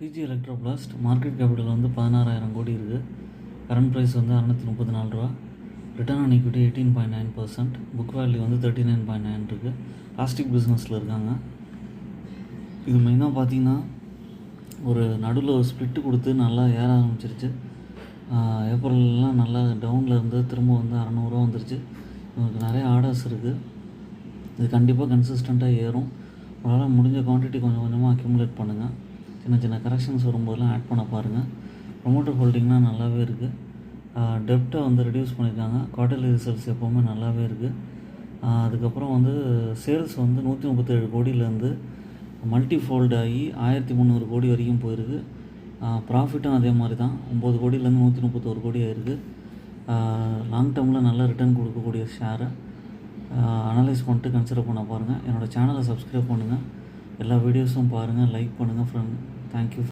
PG எலக்ட்ரோபிளாஸ்ட் market capital வந்து 16,000 கோடி இருக்குது. கரண்ட் ப்ரைஸ் வந்து 634 ரூபா. Return on equity 18.9%. Book value வந்து 39.9 இருக்குது. பிளாஸ்டிக் பிஸ்னஸில் இருக்காங்க. இது மெயினாக பார்த்தீங்கன்னா ஒரு நடுவில் ஒரு ஸ்ப்ளிட்டு கொடுத்து நல்லா ஏற ஆரம்பிச்சிருச்சு. ஏப்ரல்லாம் நல்லா டவுனில் இருந்து திரும்ப வந்து 600 ரூபா வந்துருச்சு. உங்களுக்கு நிறைய ஆர்டர்ஸ் இருக்குது. இது கண்டிப்பாக கன்சிஸ்டண்ட்டாக ஏறும். உங்களால் முடிஞ்ச குவான்டிட்டி கொஞ்சம் கொஞ்சமாக அக்யூமுலேட் பண்ணுங்கள். சின்ன சின்ன கரெக்ஷன்ஸ் வரும்போதெல்லாம் ஆட் பண்ண பாருங்கள். ப்ரொமோட்டர் ஹோல்டிங்லாம் நல்லாவே இருக்குது. டெப்ட்டை வந்து ரெடியூஸ் பண்ணியிருக்காங்க. குவார்ட்டர்லி ரிசல்ட்ஸ் எப்போவுமே நல்லாவே இருக்குது. அதுக்கப்புறம் வந்து சேல்ஸ் வந்து 137 கோடியிலேருந்து மல்டிஃபோல்டு ஆகி 1300 கோடி வரைக்கும் போயிருக்கு. ப்ராஃபிட்டும் அதே மாதிரி தான், 9 கோடியிலேருந்து 131 கோடி ஆயிருக்கு. லாங் டேர்மில் நல்ல ரிட்டர்ன் கொடுக்கக்கூடிய ஷேரை அனலைஸ் பண்ணிட்டு கன்சிடர் பண்ண பாருங்கள். என்னோடய சேனலை சப்ஸ்கிரைப் பண்ணுங்கள். எல்லா வீடியோஸும் பாருங்கள், லைக் பண்ணுங்கள் ஃப்ரெண்ட். தேங்க்யூ.